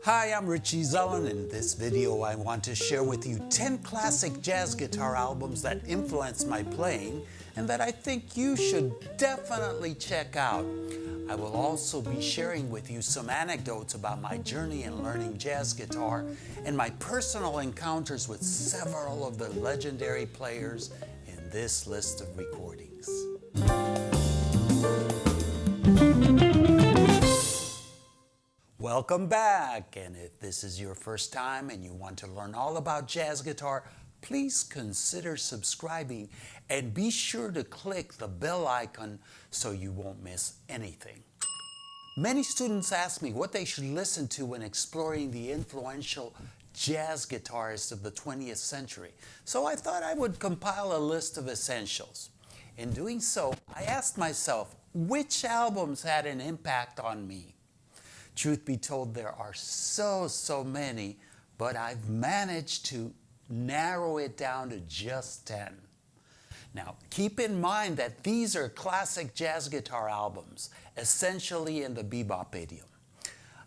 Hi, I'm Richie Zellon. In this video, I want to share with you 10 classic jazz guitar albums that influenced my playing and that I think you should definitely check out. I will also be sharing with you some anecdotes about my journey in learning jazz guitar and my personal encounters with several of the legendary players in this list of recordings. Welcome back, and if this is your first time and you want to learn all about jazz guitar, please consider subscribing and be sure to click the bell icon so you won't miss anything. Many students ask me what they should listen to when exploring the influential jazz guitarists of the 20th century, so I thought I would compile a list of essentials. In doing so, I asked myself, which albums had an impact on me? Truth be told, there are so many, but I've managed to narrow it down to just 10. Now, keep in mind that these are classic jazz guitar albums, essentially in the bebop idiom.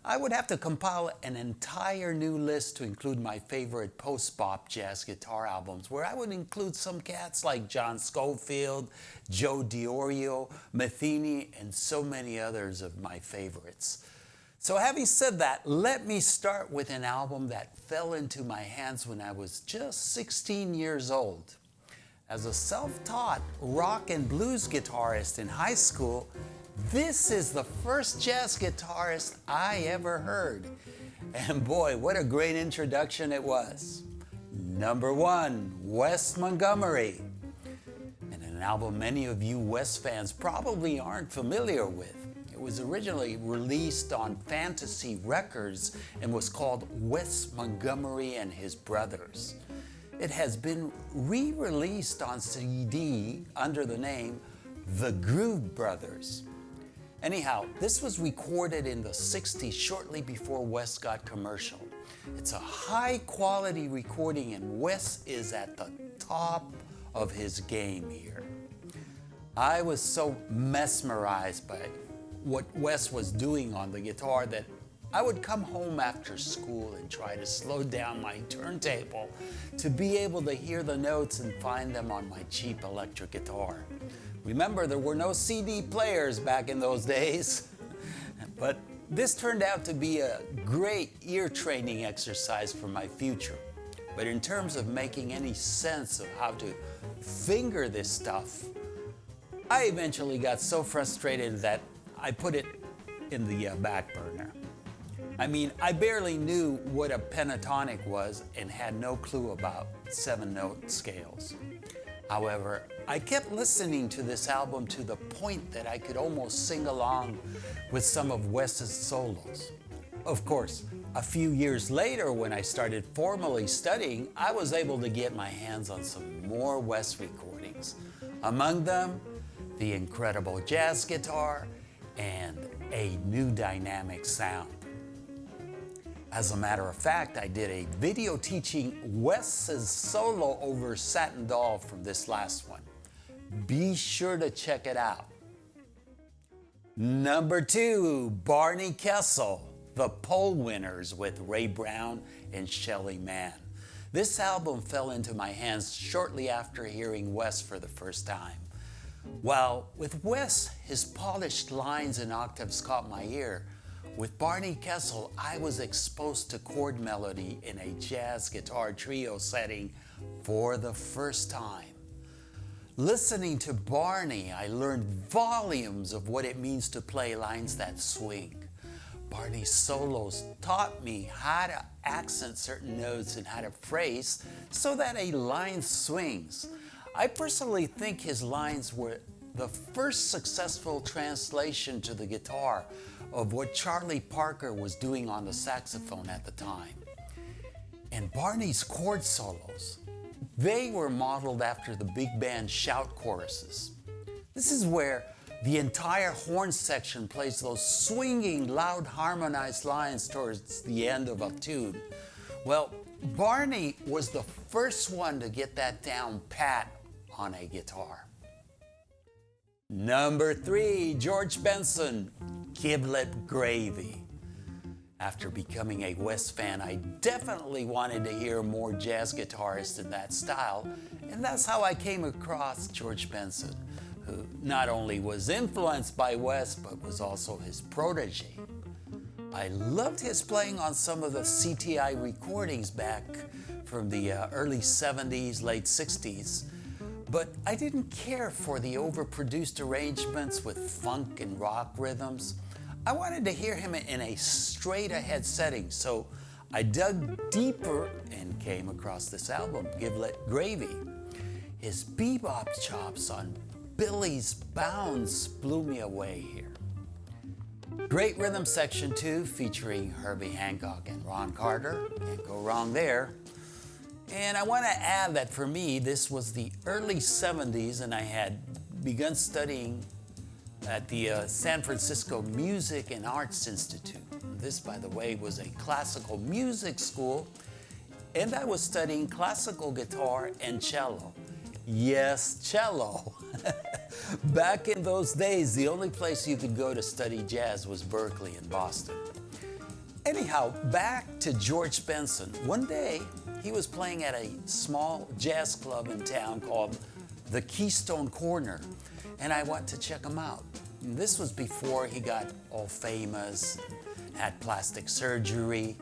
I would have to compile an entire new list to include my favorite post-bop jazz guitar albums, where I would include some cats like John Scofield, Joe Diorio, Matheny, and so many others of my favorites. So having said that, let me start with an album that fell into my hands when I was just 16 years old. As a self-taught rock and blues guitarist in high school, this is the first jazz guitarist I ever heard. And boy, what a great introduction it was. Number 1, Wes Montgomery. And an album many of you Wes fans probably aren't familiar with. It was originally released on Fantasy Records and was called Wes Montgomery and His Brothers. It has been re-released on CD under the name The Groove Brothers. Anyhow, this was recorded in the 60s shortly before Wes got commercial. It's a high-quality recording and Wes is at the top of his game here. I was so mesmerized by what Wes was doing on the guitar that I would come home after school and try to slow down my turntable to be able to hear the notes and find them on my cheap electric guitar. Remember, there were no CD players back in those days. But this turned out to be a great ear training exercise for my future. But in terms of making any sense of how to finger this stuff, I eventually got so frustrated that I put it in the back burner. I mean, I barely knew what a pentatonic was and had no clue about 7-note scales. However, I kept listening to this album to the point that I could almost sing along with some of Wes's solos. Of course, a few years later, when I started formally studying, I was able to get my hands on some more Wes recordings. Among them, the incredible jazz guitar and a new dynamic sound. As a matter of fact, I did a video teaching Wes's solo over Satin Doll from this last one. Be sure to check it out. Number 2, Barney Kessel, The Pole Winners with Ray Brown and Shelly Manne. This album fell into my hands shortly after hearing Wes for the first time. Well, with Wes, his polished lines and octaves caught my ear. With Barney Kessel, I was exposed to chord melody in a jazz guitar trio setting for the first time. Listening to Barney, I learned volumes of what it means to play lines that swing. Barney's solos taught me how to accent certain notes and how to phrase so that a line swings. I personally think his lines were the first successful translation to the guitar of what Charlie Parker was doing on the saxophone at the time. And Barney's chord solos, they were modeled after the big band shout choruses. This is where the entire horn section plays those swinging, loud harmonized lines towards the end of a tune. Well, Barney was the first one to get that down pat on a guitar. Number 3, George Benson, Giblet Gravy. After becoming a West fan, I definitely wanted to hear more jazz guitarists in that style, and that's how I came across George Benson, who not only was influenced by West, but was also his protege. I loved his playing on some of the CTI recordings back from the early 70s, late 60s, but I didn't care for the overproduced arrangements with funk and rock rhythms. I wanted to hear him in a straight-ahead setting, so I dug deeper and came across this album, Giblet Gravy. His bebop chops on Billy's Bounce blew me away here. Great rhythm section too, featuring Herbie Hancock and Ron Carter. Can't go wrong there. And I want to add that for me, this was the early 70s, and I had begun studying at the San Francisco Music and Arts Institute. This, by the way, was a classical music school, and I was studying classical guitar and cello. Yes, cello. Back in those days, the only place you could go to study jazz was Berkeley in Boston. Anyhow, back to George Benson. One day, he was playing at a small jazz club in town called the Keystone Corner, and I went to check him out. And this was before he got all famous, had plastic surgery.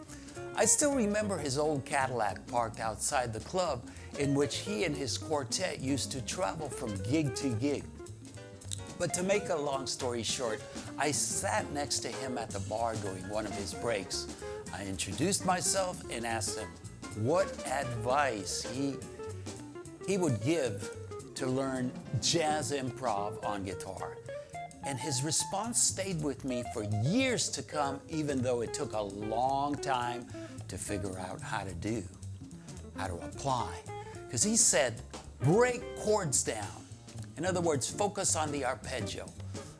I still remember his old Cadillac parked outside the club, in which he and his quartet used to travel from gig to gig. But to make a long story short, I sat next to him at the bar during one of his breaks. I introduced myself and asked him what advice he would give to learn jazz improv on guitar. And his response stayed with me for years to come, even though it took a long time to figure out how to apply. Because he said, break chords down. In other words, focus on the arpeggio.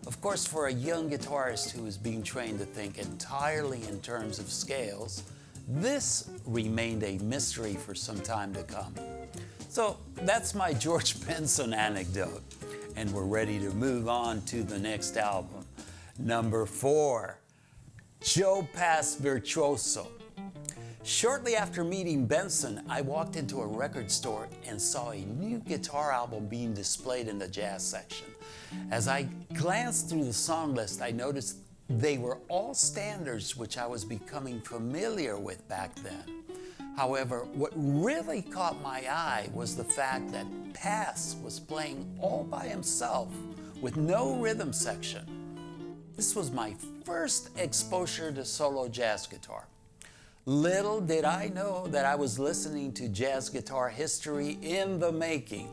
Of course, for a young guitarist who is being trained to think entirely in terms of scales, this remained a mystery for some time to come. So that's my George Benson anecdote. And we're ready to move on to the next album. Number 4, Joe Pass Virtuoso. Shortly after meeting Benson, I walked into a record store and saw a new guitar album being displayed in the jazz section. As I glanced through the song list, I noticed they were all standards which I was becoming familiar with back then. However, what really caught my eye was the fact that Pass was playing all by himself with no rhythm section. This was my first exposure to solo jazz guitar. Little did I know that I was listening to jazz guitar history in the making.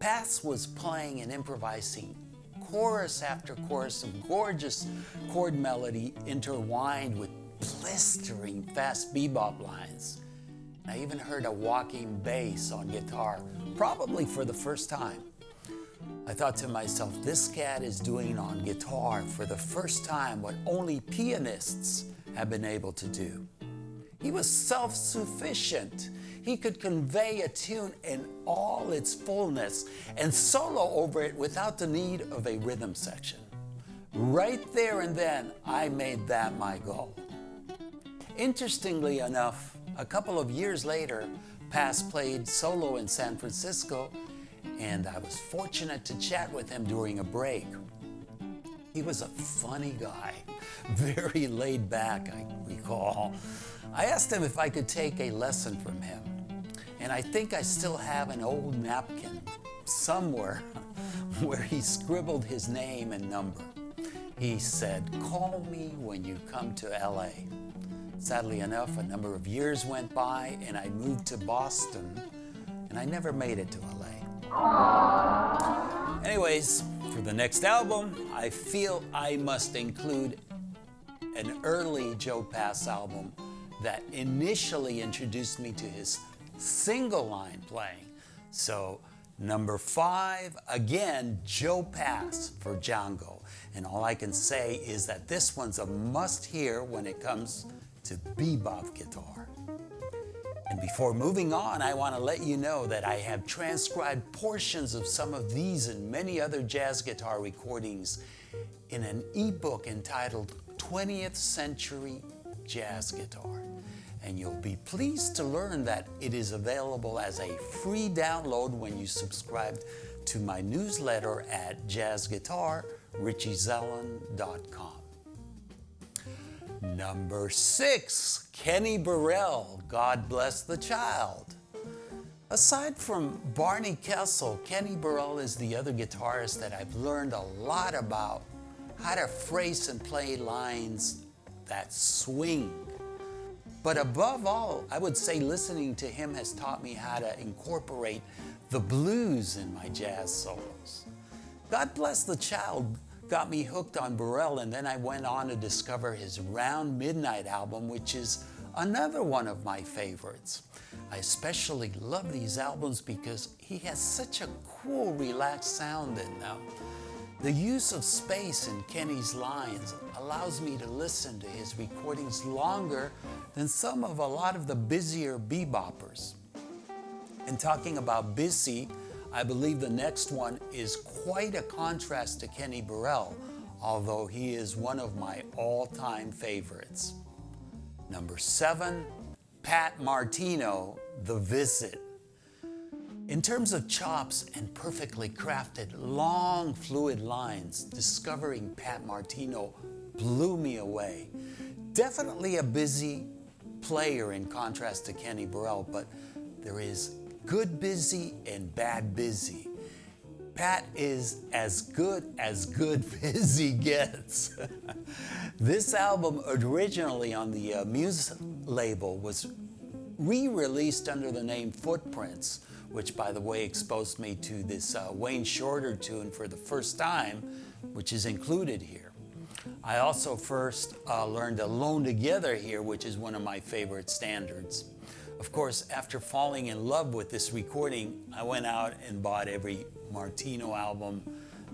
Pass was playing and improvising chorus after chorus of gorgeous chord melody intertwined with blistering fast bebop lines. I even heard a walking bass on guitar, probably for the first time. I thought to myself, this cat is doing on guitar for the first time what only pianists have been able to do. He was self-sufficient. He could convey a tune in all its fullness and solo over it without the need of a rhythm section. Right there and then, I made that my goal. Interestingly enough, a couple of years later, Pass played solo in San Francisco, and I was fortunate to chat with him during a break. He was a funny guy, very laid back, I recall. I asked him if I could take a lesson from him, and I think I still have an old napkin somewhere where he scribbled his name and number. He said, "Call me when you come to LA." Sadly enough, a number of years went by and I moved to Boston, and I never made it to LA. Anyways, for the next album, I feel I must include an early Joe Pass album that initially introduced me to his single line playing. So number 5, again, Joe Pass for Django. And all I can say is that this one's a must-hear when it comes to bebop guitar. And before moving on, I want to let you know that I have transcribed portions of some of these and many other jazz guitar recordings in an ebook entitled 20th Century jazz guitar. And you'll be pleased to learn that it is available as a free download when you subscribe to my newsletter at jazzguitarrichiezellon.com. Number 6, Kenny Burrell, God Bless the Child. Aside from Barney Kessel, Kenny Burrell is the other guitarist that I've learned a lot about how to phrase and play lines that swing. But above all, I would say listening to him has taught me how to incorporate the blues in my jazz solos. God Bless the Child got me hooked on Burrell, and then I went on to discover his Round Midnight album, which is another one of my favorites. I especially love these albums because he has such a cool, relaxed sound in them. The use of space in Kenny's lines allows me to listen to his recordings longer than some of a lot of the busier beboppers. And talking about busy, I believe the next one is quite a contrast to Kenny Burrell, although he is one of my all-time favorites. Number 7, Pat Martino, The Visit. In terms of chops and perfectly crafted, long, fluid lines, discovering Pat Martino blew me away. Definitely a busy player in contrast to Kenny Burrell, but there is good busy and bad busy. Pat is as good busy gets. This album, originally on the Muse label, was re-released under the name Footprints, which, by the way, exposed me to this Wayne Shorter tune for the first time, which is included here. I also first learned Alone Together here, which is one of my favorite standards. Of course, after falling in love with this recording, I went out and bought every Martino album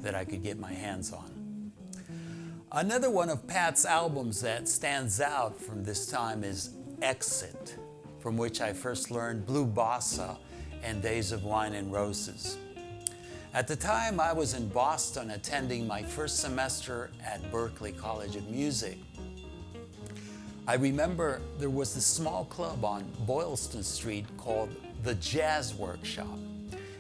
that I could get my hands on. Another one of Pat's albums that stands out from this time is Exit, from which I first learned Blue Bossa and Days of Wine and Roses. At the time, I was in Boston attending my first semester at Berklee College of Music. I remember there was this small club on Boylston Street called the Jazz Workshop.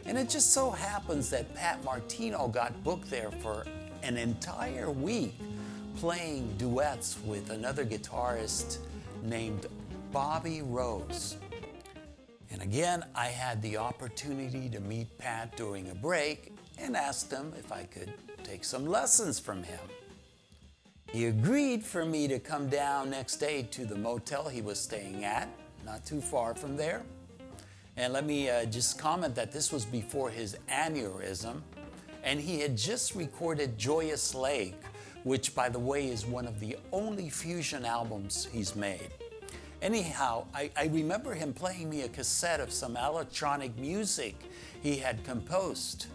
And it just so happens that Pat Martino got booked there for an entire week playing duets with another guitarist named Bobby Rose. And again, I had the opportunity to meet Pat during a break and asked him if I could take some lessons from him. He agreed for me to come down next day to the motel he was staying at, not too far from there. And let me just comment that this was before his aneurysm, and he had just recorded Joyous Lake, which, by the way, is one of the only fusion albums he's made. Anyhow, I remember him playing me a cassette of some electronic music he had composed.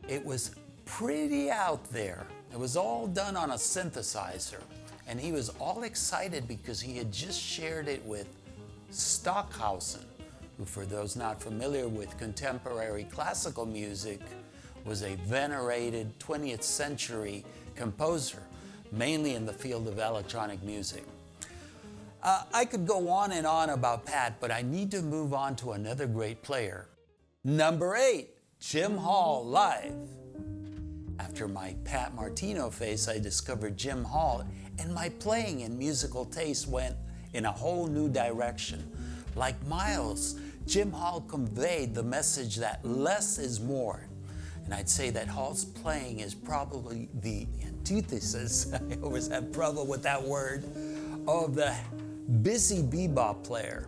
It was pretty out there. It was all done on a synthesizer, and he was all excited because he had just shared it with Stockhausen, who, for those not familiar with contemporary classical music, was a venerated 20th century composer, mainly in the field of electronic music. I could go on and on about Pat, but I need to move on to another great player. Number 8, Jim Hall Live. After my Pat Martino phase, I discovered Jim Hall, and my playing and musical taste went in a whole new direction. Like Miles, Jim Hall conveyed the message that less is more. And I'd say that Hall's playing is probably the antithesis, I always have trouble with that word, of the busy bebop player.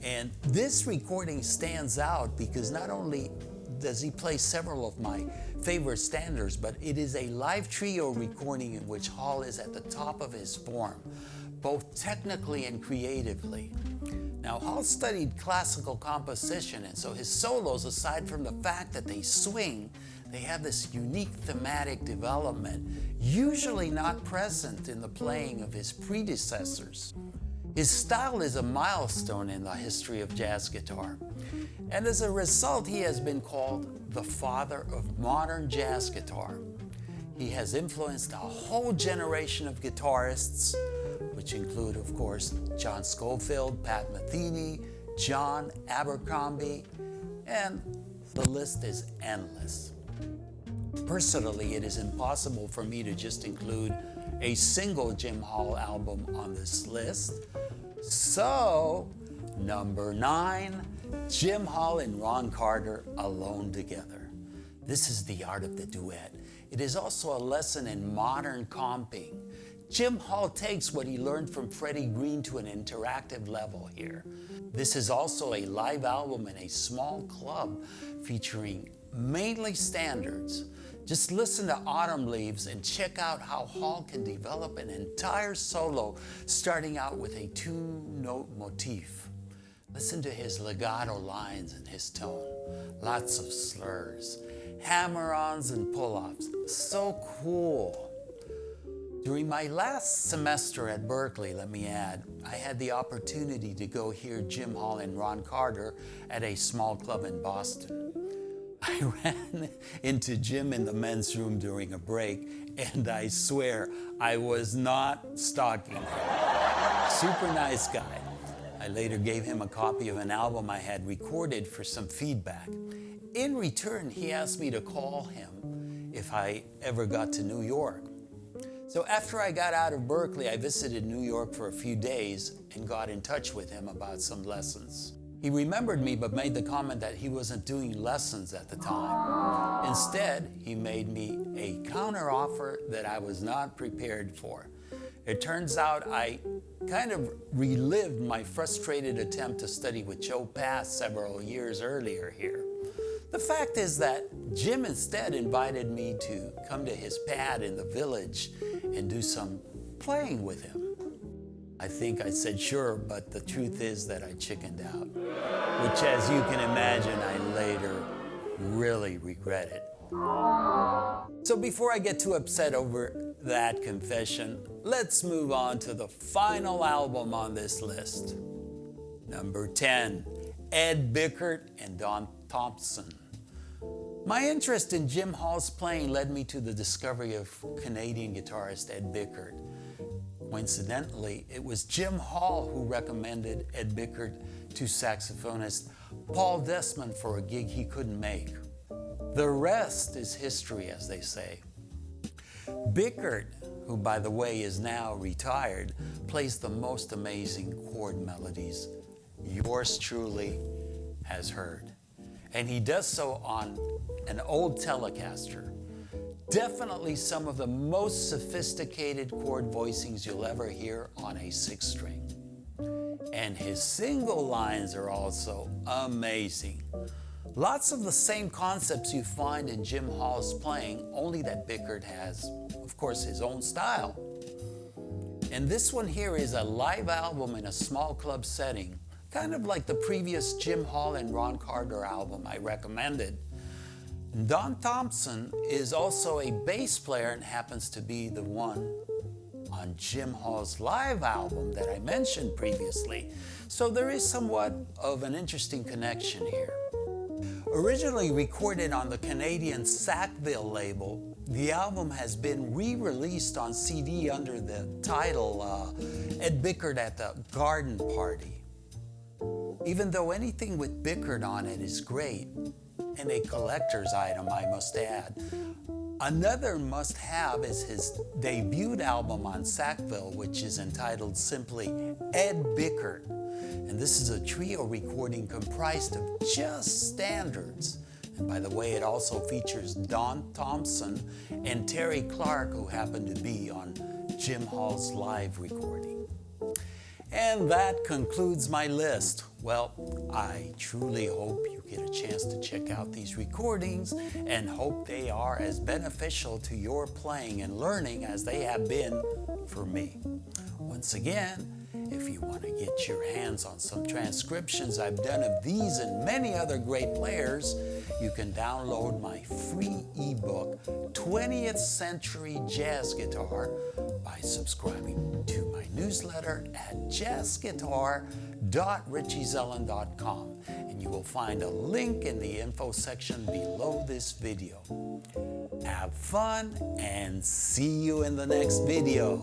And this recording stands out because not only does he play several of my favorite standards, but it is a live trio recording in which Hall is at the top of his form, both technically and creatively. Now, Hall studied classical composition, and so his solos, aside from the fact that they swing, they have this unique thematic development, usually not present in the playing of his predecessors. His style is a milestone in the history of jazz guitar, and as a result, he has been called the father of modern jazz guitar. He has influenced a whole generation of guitarists, which include, of course, John Schofield, Pat Metheny, John Abercrombie, and the list is endless. Personally, it is impossible for me to just include a single Jim Hall album on this list. So, number 9, Jim Hall and Ron Carter, Alone Together. This is the art of the duet. It is also a lesson in modern comping. Jim Hall takes what he learned from Freddie Green to an interactive level here. This is also a live album in a small club featuring mainly standards. Just listen to Autumn Leaves and check out how Hall can develop an entire solo starting out with a 2-note motif. Listen to his legato lines and his tone. Lots of slurs, hammer-ons and pull-offs. So cool. During my last semester at Berkeley, let me add, I had the opportunity to go hear Jim Hall and Ron Carter at a small club in Boston. I ran into Jim in the men's room during a break, and I swear I was not stalking him. Super nice guy. I later gave him a copy of an album I had recorded for some feedback. In return, he asked me to call him if I ever got to New York. So after I got out of Berkeley, I visited New York for a few days and got in touch with him about some lessons. He remembered me but made the comment that he wasn't doing lessons at the time. Instead, he made me a counteroffer that I was not prepared for. It turns out I kind of relived my frustrated attempt to study with Joe Pass several years earlier here. The fact is that Jim instead invited me to come to his pad in the village and do some playing with him. I think I said sure, but the truth is that I chickened out, which, as you can imagine, I later really regretted. So before I get too upset over that confession, let's move on to the final album on this list. Number 10, Ed Bickert and Don Thompson. My interest in Jim Hall's playing led me to the discovery of Canadian guitarist Ed Bickert. Coincidentally, it was Jim Hall who recommended Ed Bickert to saxophonist Paul Desmond for a gig he couldn't make. The rest is history, as they say. Bickert, who by the way is now retired, plays the most amazing chord melodies yours truly has heard. And he does so on an old Telecaster. Definitely some of the most sophisticated chord voicings you'll ever hear on a 6-string. And his single lines are also amazing. Lots of the same concepts you find in Jim Hall's playing, only that Bickert has, of course, his own style. And this one here is a live album in a small club setting, kind of like the previous Jim Hall and Ron Carter album I recommended. Don Thompson is also a bass player and happens to be the one on Jim Hall's live album that I mentioned previously. So there is somewhat of an interesting connection here. Originally recorded on the Canadian Sackville label, the album has been re-released on CD under the title Ed Bickert at the Garden Party. Even though anything with Bickert on it is great, and a collector's item, I must add, another must-have is his debut album on Sackville, which is entitled simply Ed Bickert. And this is a trio recording comprised of just standards. And by the way, it also features Don Thompson and Terry Clark, who happened to be on Jim Hall's live recording. And that concludes my list. Well, I truly hope you get a chance to check out these recordings and hope they are as beneficial to your playing and learning as they have been for me. Once again, if you want to get your hands on some transcriptions I've done of these and many other great players, you can download my free ebook, 20th Century Jazz Guitar, by subscribing to my newsletter at jazzguitar.richiezellon.com, and you will find a link in the info section below this video. Have fun and see you in the next video.